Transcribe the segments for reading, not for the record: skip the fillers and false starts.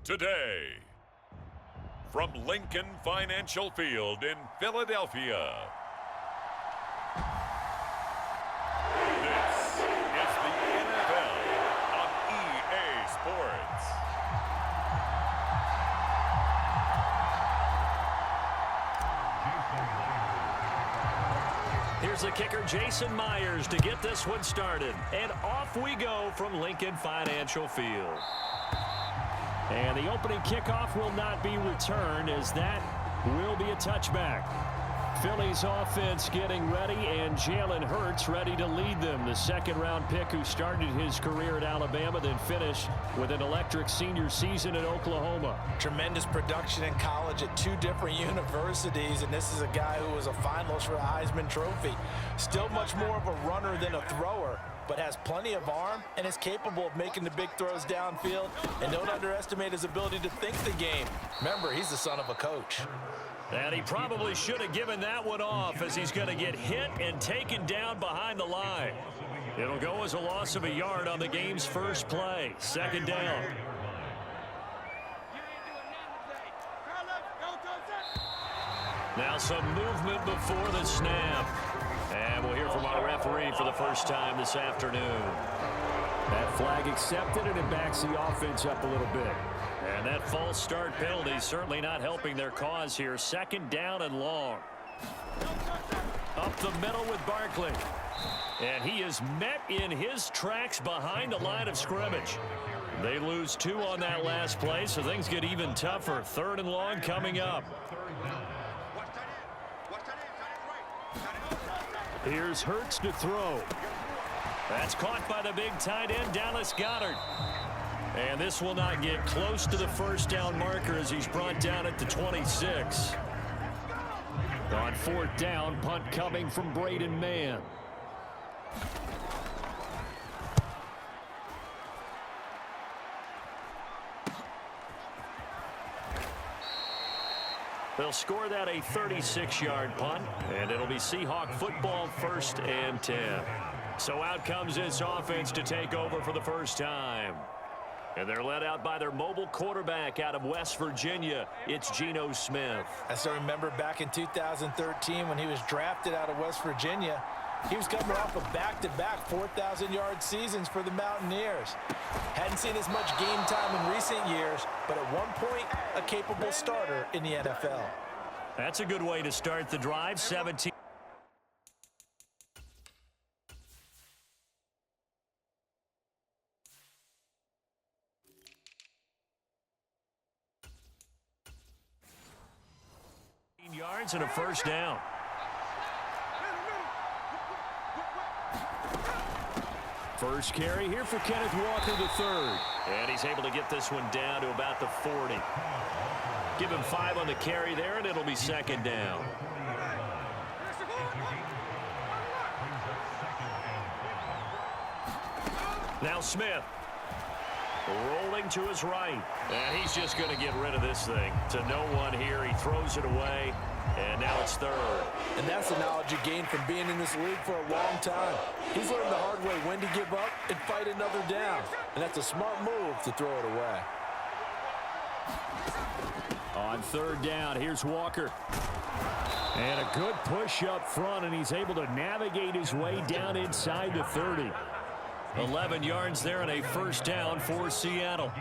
today. From Lincoln Financial Field in Philadelphia, this is the NFL on EA Sports. Here's the kicker, Jason Myers, to get this one started. And off we go from Lincoln Financial Field. And the opening kickoff will not be returned, as that will be a touchback. Philly's offense getting ready, and Jalen Hurts ready to lead them. The second-round pick who started his career at Alabama, then finished with an electric senior season at Oklahoma. Tremendous production in college at two different universities, and this is a guy who was a finalist for a Heisman Trophy. Still much more of a runner than a thrower, but has plenty of arm and is capable of making the big throws downfield. And don't underestimate his ability to think the game. Remember, he's the son of a coach. And he probably should have given that one off, as he's going to get hit and taken down behind the line. It'll go as a loss of a yard on the game's first play. Second down. Now some movement before the snap. And we'll hear from our referee for the first time this afternoon. That flag accepted, and it backs the offense up a little bit. And that false start penalty certainly not helping their cause here. Second down and long. Up the middle with Barkley. And he is met in his tracks behind the line of scrimmage. They lose 2 on that last play, so things get even tougher. Third and long coming up. Here's Hurts to throw. That's caught by the big tight end, Dallas Goedert. And this will not get close to the first down marker, as he's brought down at the 26. On fourth down, punt coming from Braden Mann. They'll score that a 36-yard punt, and it'll be Seahawk football, 1st and 10. So out comes this offense to take over for the first time. And they're led out by their mobile quarterback out of West Virginia. It's Geno Smith. I still remember back in 2013 when he was drafted out of West Virginia. He was coming off of back-to-back 4,000-yard seasons for the Mountaineers. Hadn't seen as much game time in recent years, but at one point, a capable starter in the NFL. That's a good way to start the drive. 17. Yards and a first down. First carry here for Kenneth Walker III. And he's able to get this one down to about the 40. Give him 5 on the carry there, and it'll be second down. Now Smith. Rolling to his right. And he's just going to get rid of this thing. To no one here. He throws it away. And now it's third. And that's the knowledge you gain from being in this league for a long time. He's learned the hard way when to give up and fight another down. And that's a smart move to throw it away. On third down, here's Walker. And a good push up front, and he's able to navigate his way down inside the 30. 11 yards there and a first down for Seattle.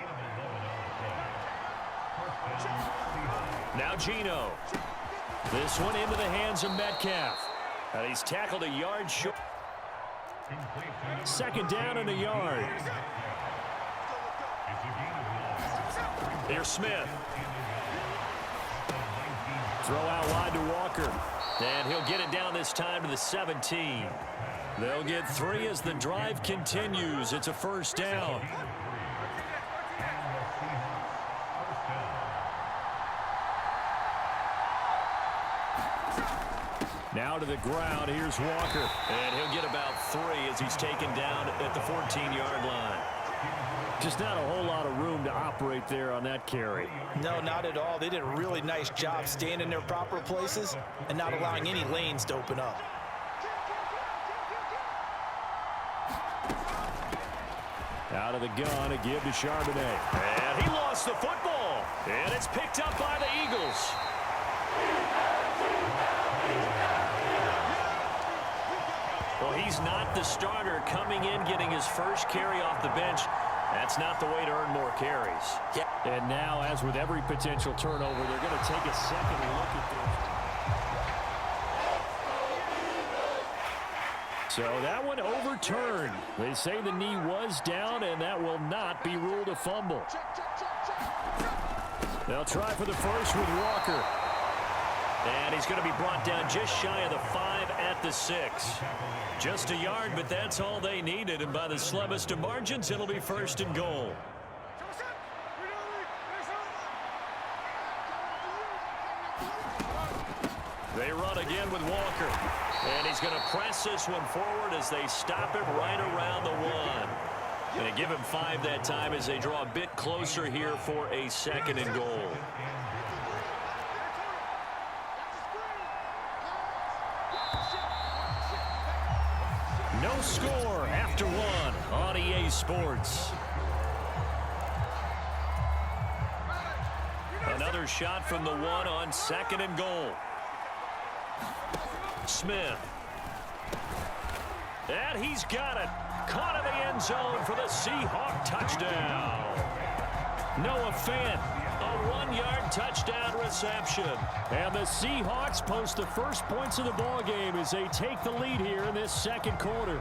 Now Geno. This one into the hands of Metcalf. And he's tackled a yard short. Second down and a yard. Here's Smith. Throw out wide to Walker. And he'll get it down this time to the 17. They'll get 3 as the drive continues. It's a first down. Now to the ground. Here's Walker. And he'll get about 3 as he's taken down at the 14-yard line. Just not a whole lot of room to operate there on that carry. No, not at all. They did a really nice job staying in their proper places and not allowing any lanes to open up. Out of the gun, a give to Charbonnet. And he lost the football. And it's picked up by the Eagles. Well, he's not the starter coming in, getting his first carry off the bench. That's not the way to earn more carries. Yeah. And now, as with every potential turnover, they're going to take a second look at this. So that one overturned. They say the knee was down, and that will not be ruled a fumble. They'll try for the first with Walker. And he's going to be brought down just shy of the 5 at the 6. Just a yard, but that's all they needed. And by the slimmest of margins, it'll be first and goal. They run again with Walker. And he's going to press this one forward as they stop him right around the 1. Going to give him 5 that time as they draw a bit closer here for a second and goal. No score after 1 on EA Sports. Another shot from the 1 on second and goal. Smith. And he's got it. Caught in the end zone for the Seahawks touchdown. Noah Fant, a 1-yard touchdown reception. And the Seahawks post the first points of the ball game as they take the lead here in this second quarter.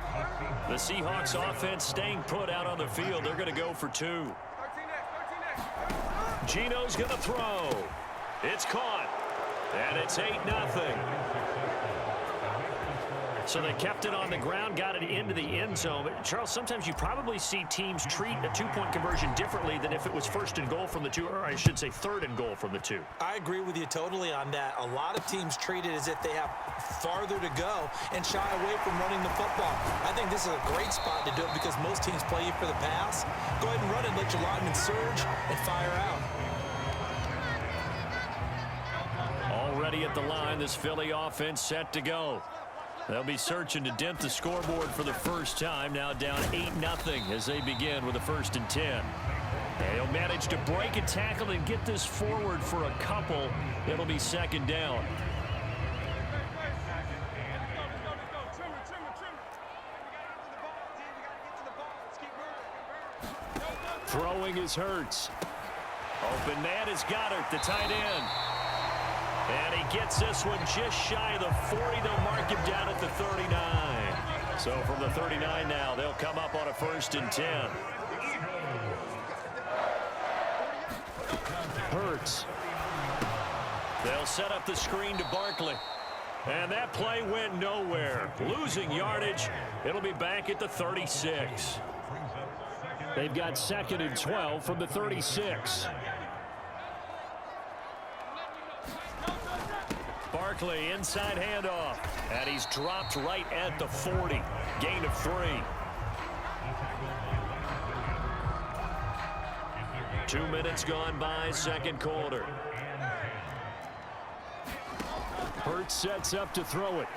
The Seahawks offense staying put out on the field. They're going to go for 2. Gino's going to throw. It's caught. And it's 8-0. So they kept it on the ground, got it into the end zone. But Charles, sometimes you probably see teams treat a 2-point conversion differently than if it was first and goal from the 2, or I should say third and goal from the 2. I agree with you totally on that. A lot of teams treat it as if they have farther to go and shy away from running the football. I think this is a great spot to do it because most teams play you for the pass. Go ahead and run it, let your linemen surge and fire out. Already at the line, this Philly offense set to go. They'll be searching to dent the scoreboard for the first time. Now down 8-0 as they begin with a 1st and 10. And he'll manage to break a tackle and get this forward for a couple. It'll be second down. Throwing is Hurts. Open man is Goddard, the tight end. And he gets this one just shy of the 40. They'll mark him down at the 39. So from the 39 now, they'll come up on a 1st and 10. Hurts. They'll set up the screen to Barkley. And that play went nowhere. Losing yardage. It'll be back at the 36. They've got 2nd and 12 from the 36. Barkley inside handoff. And he's dropped right at the 40. Gain of 3. 2 minutes gone by, second quarter. Hurts sets up to throw it.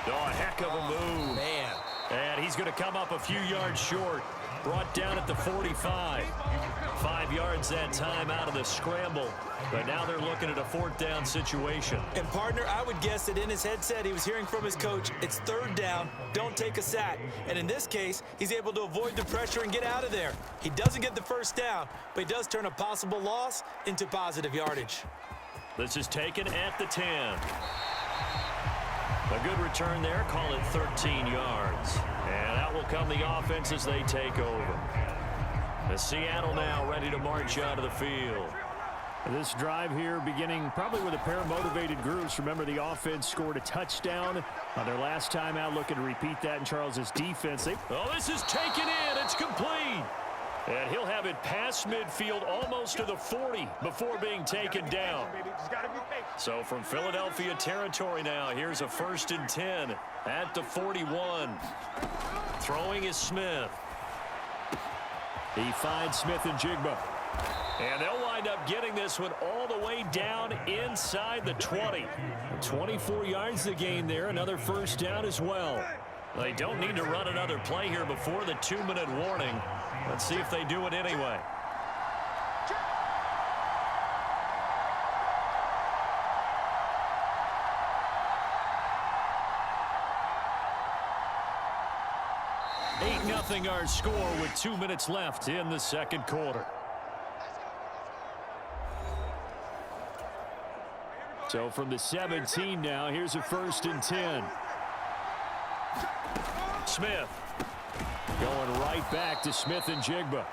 Oh, a heck of a move. Man. And he's going to come up a few yards short. Brought down at the 45. 5 yards that time out of the scramble. But now they're looking at a 4th down situation. And, partner, I would guess that in his headset he was hearing from his coach, it's 3rd down, don't take a sack. And in this case, he's able to avoid the pressure and get out of there. He doesn't get the 1st down, but he does turn a possible loss into positive yardage. This is taken at the 10. A good return there, call it 13 yards. And out will come the offense as they take over. The Seattle now ready to march out of the field. This drive here beginning probably with a pair of motivated groups. Remember, the offense scored a touchdown on their last time out, looking to repeat that in Charles's defense. Oh, this is taken in. It's complete. And he'll have it past midfield almost to the 40 before being taken down. So from Philadelphia territory now, here's a 1st and 10 at the 41. Throwing is Smith. He finds Smith and Jigba. And they'll wind up getting this one all the way down inside the 20. 24 yards to gain there. Another 1st down as well. They don't need to run another play here before the 2-minute warning. Let's see if they do it anyway. 8-0 our score with 2 minutes left in the second quarter. So from the 17 now, here's a 1st and 10. Smith going right back to Smith and Jigba.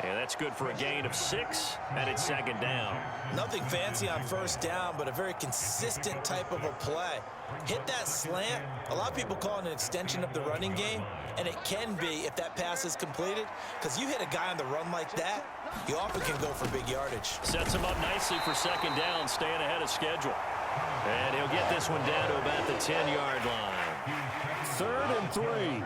And that's good for a gain of 6, and it's 2nd down. Nothing fancy on 1st down, but a very consistent type of a play. Hit that slant. A lot of people call it an extension of the running game, and it can be if that pass is completed, because you hit a guy on the run like that, he often can go for big yardage. Sets him up nicely for 2nd down, staying ahead of schedule. And he'll get this one down to about the 10-yard line. 3rd and 3.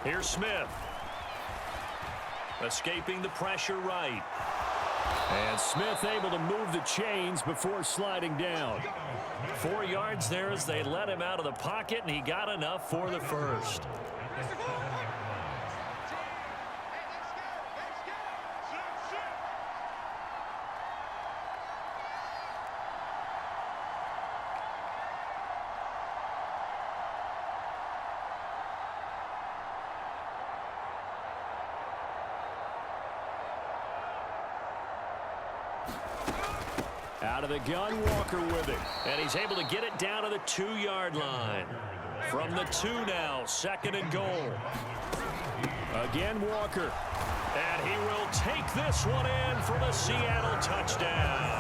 Here's Smith. Escaping the pressure right. And Smith able to move the chains before sliding down. 4 yards there as they let him out of the pocket, and he got enough for the 1st. Out of the gun, Walker with it. And he's able to get it down to the 2-yard line. From the 2 now, 2nd and goal. Again, Walker. And he will take this one in for the Seattle touchdown.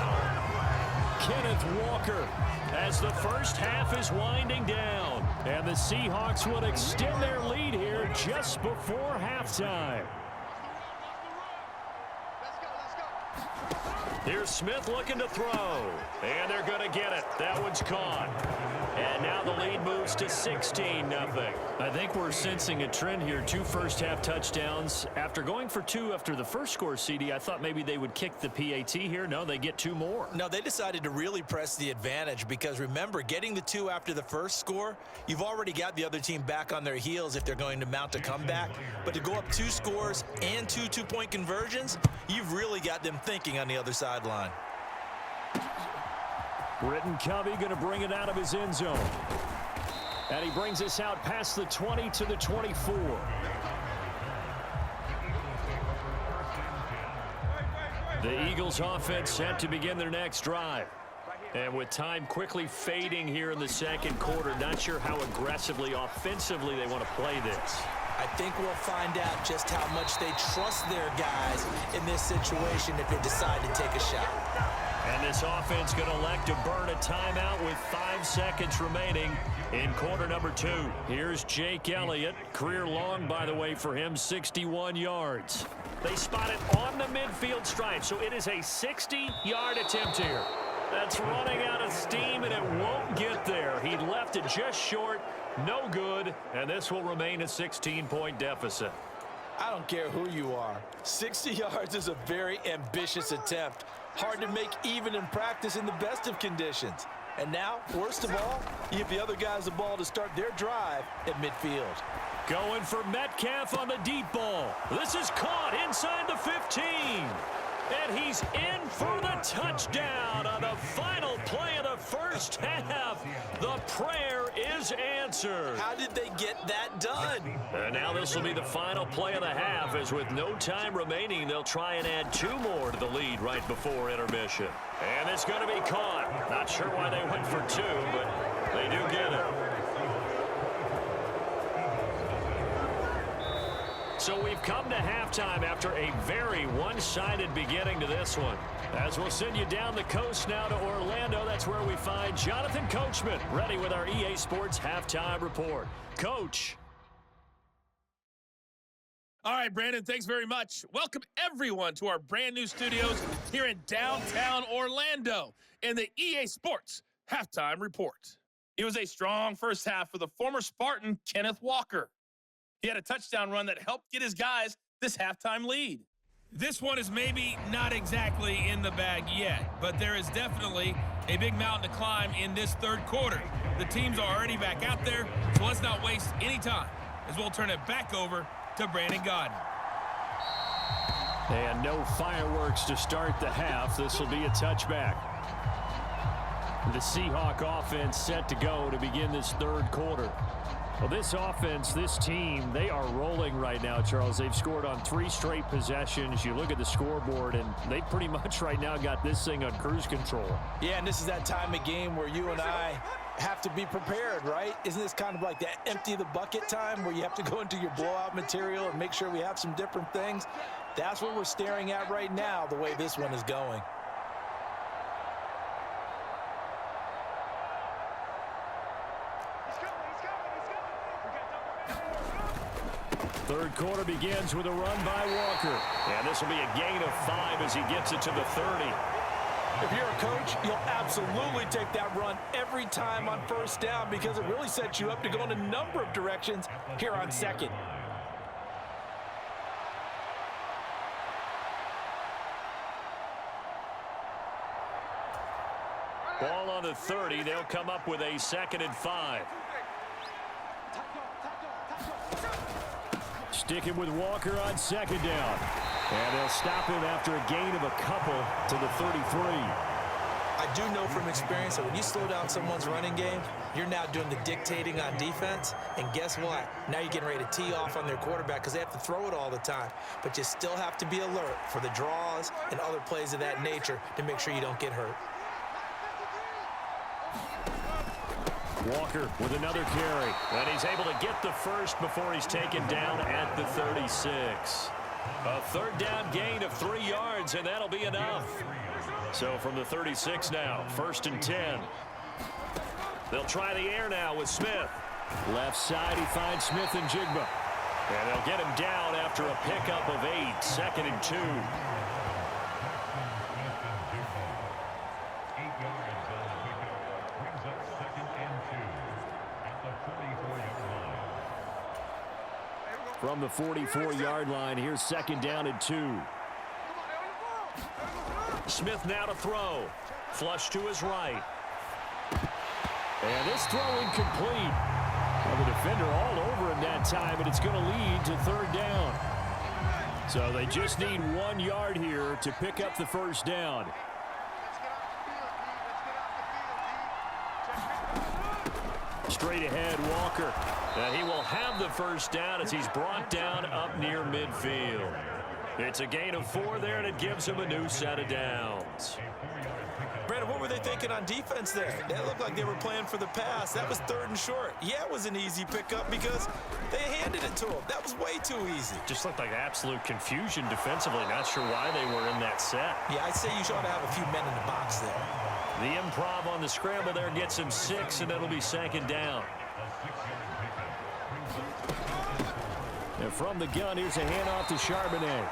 Kenneth Walker. As the first half is winding down. And the Seahawks will extend their lead here just before halftime. Here's Smith looking to throw. And they're going to get it. That one's caught. And now the lead moves to 16-0. I think we're sensing a trend here. 2 first-half touchdowns. After going for 2 after the first score, CD, I thought maybe they would kick the PAT here. No, they get 2 more. No, they decided to really press the advantage because, remember, getting the 2 after the first score, you've already got the other team back on their heels if they're going to mount a comeback. But to go up 2 scores and 2 two-point conversions, you've really got them thinking on the other sideline. Britton Covey going to bring it out of his end zone. And he brings us out past the 20 to the 24. The Eagles offense set to begin their next drive. And with time quickly fading here in the second quarter, not sure how aggressively, offensively they want to play this. I think we'll find out just how much they trust their guys in this situation if they decide to take a shot. And this offense going to elect to burn a timeout with 5 seconds remaining in quarter number 2. Here's Jake Elliott. Career long, by the way, for him, 61 yards. They spot it on the midfield stripe, so it is a 60-yard attempt here. That's running out of steam, and it won't get there. He left it just short, no good, and this will remain a 16-point deficit. I don't care who you are. 60 yards is a very ambitious attempt. Hard to make even in practice in the best of conditions. And now, worst of all, you give the other guys the ball to start their drive at midfield. Going for Metcalf on the deep ball. This is caught inside the 15. And he's in for the touchdown on the final play of the first half. The prayer is answered. How did they get that done? And now this will be the final play of the half, as with no time remaining, they'll try and add 2 more to the lead right before intermission. And it's going to be caught. Not sure why they went for 2, but they do get it. So we've come to halftime after a very one-sided beginning to this one. As we'll send you down the coast now to Orlando, that's where we find Jonathan Coachman, ready with our EA Sports Halftime Report. Coach. All right, Brandon, thanks very much. Welcome, everyone, to our brand-new studios here in downtown Orlando in the EA Sports Halftime Report. It was a strong first half for the former Spartan, Kenneth Walker. He had a touchdown run that helped get his guys this halftime lead. This one is maybe not exactly in the bag yet, but there is definitely a big mountain to climb in this third quarter. The teams are already back out there, so let's not waste any time as we'll turn it back over to Brandon Godden. And no fireworks to start the half. This will be a touchback. The Seahawk offense set to go to begin this third quarter. Well, this offense, this team, they are rolling right now, Charles. They've scored on 3 straight possessions. You look at the scoreboard, and they pretty much right now got this thing on cruise control. Yeah, and this is that time of game where you and I have to be prepared, right? Isn't this kind of like that empty the bucket time where you have to go into your blowout material and make sure we have some different things? That's what we're staring at right now, the way this one is going. Third quarter begins with a run by Walker. And this will be a gain of 5 as he gets it to the 30. If you're a coach, you'll absolutely take that run every time on first down because it really sets you up to go in a number of directions here on second. Ball on the 30. They'll come up with a 2nd and 5. Sticking with Walker on 2nd down. And they'll stop him after a gain of a couple to the 33. I do know from experience that when you slow down someone's running game, you're now doing the dictating on defense. And guess what? Now you're getting ready to tee off on their quarterback because they have to throw it all the time. But you still have to be alert for the draws and other plays of that nature to make sure you don't get hurt. Walker with another carry. And he's able to get the first before he's taken down at the 36. A 3rd down gain of 3 yards, and that'll be enough. So from the 36 now, 1st and 10. They'll try the air now with Smith. Left side, he finds Smith and Jigba. And they'll get him down after a pickup of 8, 2nd and 2. From the 44-yard line, here's 2nd down and 2. Smith now to throw. Flush to his right. And this throw incomplete. Well, the defender all over him that time, and it's going to lead to 3rd down. So they just need 1 yard here to pick up the 1st down. Straight ahead, Walker. And he will have the 1st down as he's brought down up near midfield. It's a gain of 4 there, and it gives him a new set of downs. Brandon, what were they thinking on defense there? That looked like they were playing for the pass. That was 3rd and short. Yeah, it was an easy pickup because they handed it to him. That was way too easy. Just looked like absolute confusion defensively. Not sure why they were in that set. Yeah, I'd say you should have a few men in the box there. The improv on the scramble there gets him 6, and it'll be 2nd down. And from the gun, here's a handoff to Charbonnet.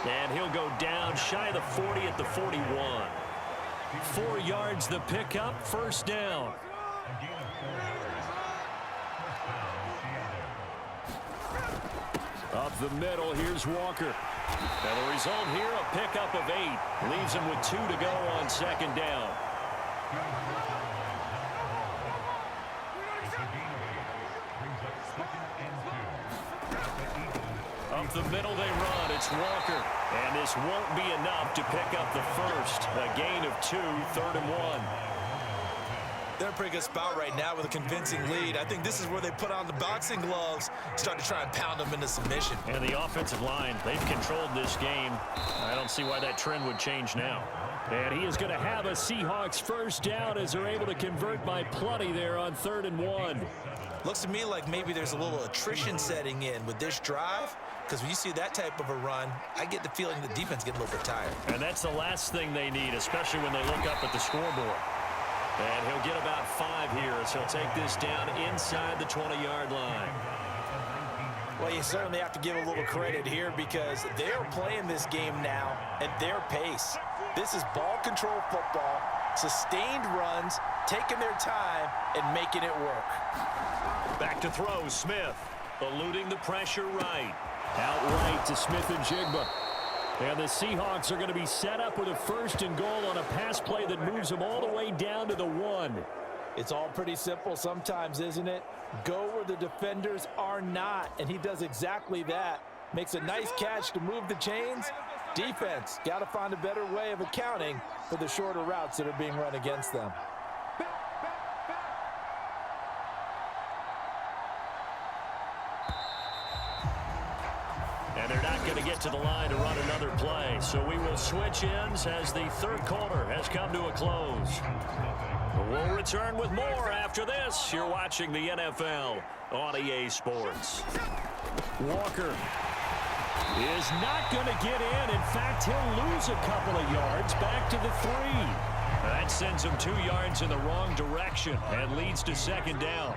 And he'll go down shy of the 40 at the 41. 4 yards the pickup, 1st down. Up the middle, here's Walker. Now the result here, a pickup of 8. Leaves him with 2 to go on 2nd down. Up the middle they run. It's Walker. And this won't be enough to pick up the 1st. A gain of 2, 3rd and 1. They're in a pretty good spot right now with a convincing lead. I think this is where they put on the boxing gloves, start to try and pound them into submission. And the offensive line, they've controlled this game. I don't see why that trend would change now. And he is going to have a Seahawks 1st down as they're able to convert by plenty there on 3rd and 1. Looks to me like maybe there's a little attrition setting in with this drive, because when you see that type of a run, I get the feeling the defense gets a little bit tired. And that's the last thing they need, especially when they look up at the scoreboard. And he'll get about 5 here as he'll take this down inside the 20-yard line. Well, you certainly have to give a little credit here because they're playing this game now at their pace. This is ball control football, sustained runs, taking their time, and making it work. Back to throw, Smith, eluding the pressure right. Out right to Smith and Jigba. And the Seahawks are going to be set up with a 1st and goal on a pass play that moves them all the way down to the 1. It's all pretty simple sometimes, isn't it? Go where the defenders are not, and he does exactly that. Makes a nice catch to move the chains, Defense, got to find a better way of accounting for the shorter routes that are being run against them. And they're not going to get to the line to run another play. So we will switch ends as the third quarter has come to a close. We'll return with more after this. You're watching the NFL on EA Sports. Walker is not going to get in. In fact, he'll lose a couple of yards back to the 3. That sends him 2 yards in the wrong direction and leads to second down.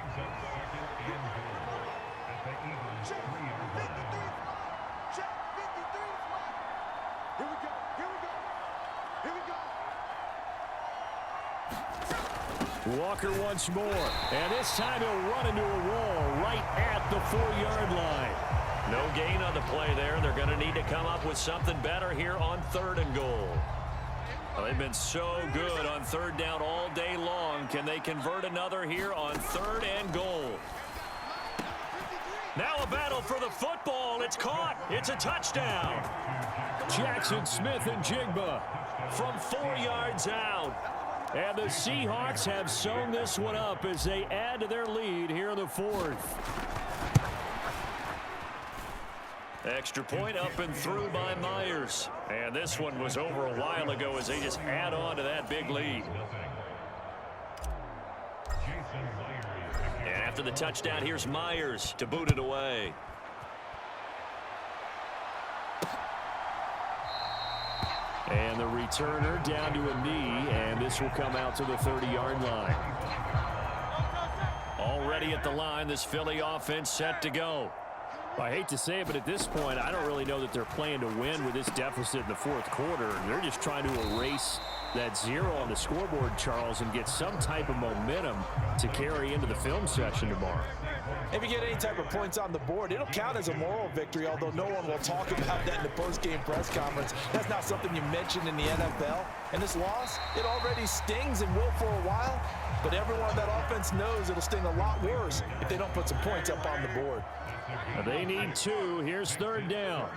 Walker once more, and this time he'll run into a wall right at the 4-yard line. No gain on the play there. They're going to need to come up with something better here on 3rd and goal. Well, they've been so good on 3rd down all day long. Can they convert another here on 3rd and goal? Now a battle for the football. It's caught. It's a touchdown. Jackson Smith and Jigba From 4 yards out. And the Seahawks have sewn this one up as they add to their lead here in the 4th. Extra point up and through by Myers. And this one was over a while ago as they just add on to that big lead. And after the touchdown, here's Myers to boot it away. And the returner down to a knee, and this will come out to the 30-yard line. Already at the line, this Philly offense set to go. I hate to say it, but at this point, I don't really know that they're playing to win with this deficit in the 4th quarter. They're just trying to erase that 0 on the scoreboard, Charles, and get some type of momentum to carry into the film session tomorrow. If you get any type of points on the board, it'll count as a moral victory, although no one will talk about that in the post-game press conference. That's not something you mentioned in the NFL. And this loss, it already stings and will for a while, but everyone on that offense knows it'll sting a lot worse if they don't put some points up on the board. They need 2. Here's 3rd down.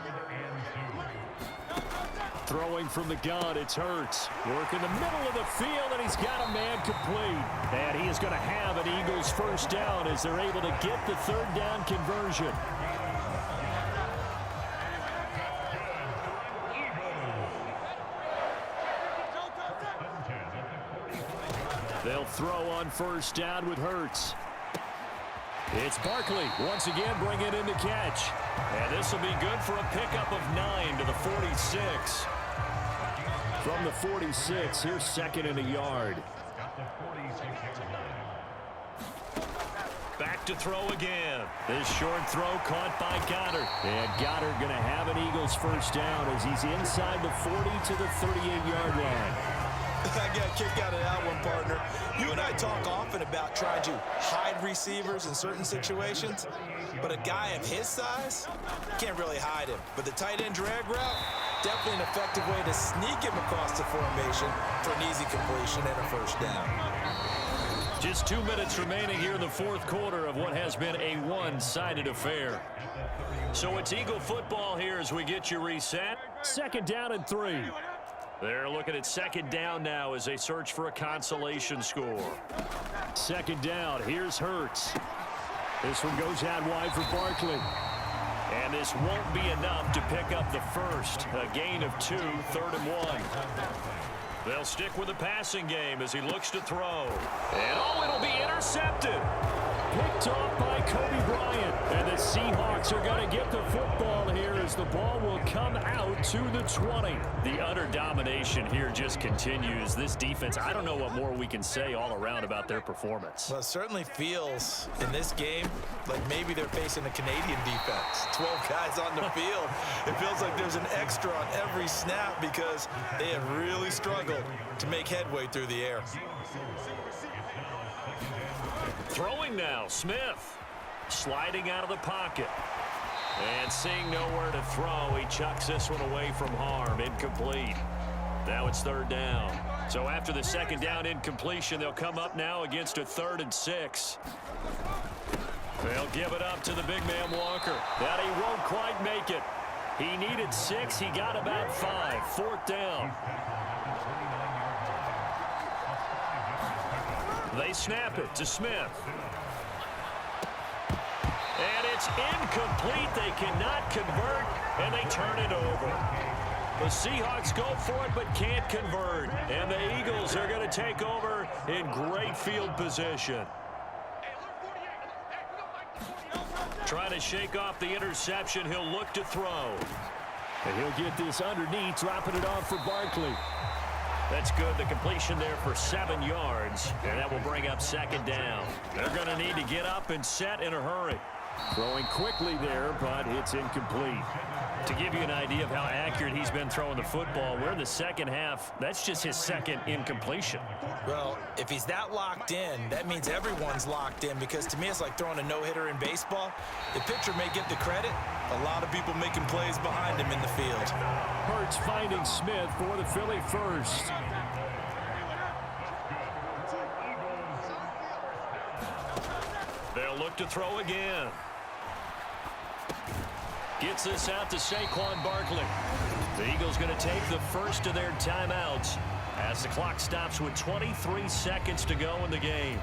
Throwing from the gun, it's Hurts. Working the middle of the field, and he's got a man complete. And he is going to have an Eagles first down as they're able to get the 3rd down conversion. They'll throw on first down with Hurts. It's Barkley once again bringing in the catch. And this will be good for a pickup of 9 to the 46. From the 46, here's 2nd and a yard. Back to throw again. This short throw caught by Goddard. And Goddard going to have an Eagles first down as he's inside the 40 to the 38-yard line. I got a kick out of that one, partner. You and I talk often about trying to hide receivers in certain situations, but a guy of his size, can't really hide him. But the tight end drag route, definitely an effective way to sneak him across the formation for an easy completion and a first down. Just 2 minutes remaining here in the 4th quarter of what has been a one-sided affair. So it's Eagle football here as we get you reset. 2nd down and 3. They're looking at 2nd down now as they search for a consolation score. 2nd down. Here's Hurts. This one goes out wide for Barkley. And this won't be enough to pick up the first. A gain of 2, 3rd and 1. They'll stick with the passing game as he looks to throw. And it'll be intercepted. Picked off by Kobe Bryant. And the Seahawks are going to get the football here as the ball will come out to the 20. The utter domination here just continues. This defense, I don't know what more we can say all around about their performance. Well, it certainly feels in this game like maybe they're facing a Canadian defense. 12 guys on the field. It feels like there's an extra on every snap because they have really struggled to make headway through the air. Throwing now, Smith. Sliding out of the pocket. And seeing nowhere to throw, he chucks this one away from harm. Incomplete. Now it's 3rd down. So after the 2nd down incompletion, they'll come up now against a 3rd and 6. They'll give it up to the big man Walker. That he won't quite make it. He needed 6. He got about 5. 4th down. They snap it to Smith. And it's incomplete. They cannot convert, and they turn it over. The Seahawks go for it but can't convert. And the Eagles are going to take over in great field position. Trying to shake off the interception. He'll look to throw. And he'll get this underneath, dropping it off for Barkley. That's good. The completion there for 7 yards. And that will bring up 2nd down. They're going to need to get up and set in a hurry. Throwing quickly there, but it's incomplete. To give you an idea of how accurate he's been throwing the football, we're in the second half. That's just his 2nd incompletion. Well, if he's that locked in, that means everyone's locked in, because to me it's like throwing a no-hitter in baseball. The pitcher may get the credit. A lot of people making plays behind him in the field. Hurts finding Smith for the Philly first. They'll look to throw again. Gets this out to Saquon Barkley. The Eagles going to take the first of their timeouts as the clock stops with 23 seconds to go in the game.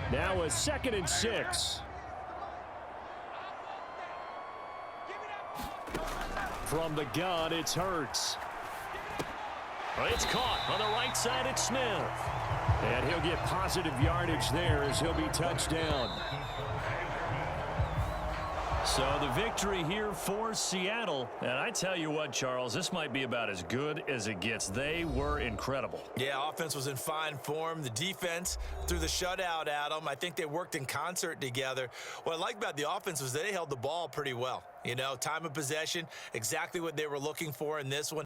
Now a 2nd and 6. From the gun, it's Hurts. It's caught on the right side. It's Smith. And he'll get positive yardage there as he'll be touched down. So the victory here for Seattle. And I tell you what, Charles, this might be about as good as it gets. They were incredible. Yeah, offense was in fine form. The defense threw the shutout at them. I think they worked in concert together. What I like about the offense was they held the ball pretty well. You know, time of possession, exactly what they were looking for in this one.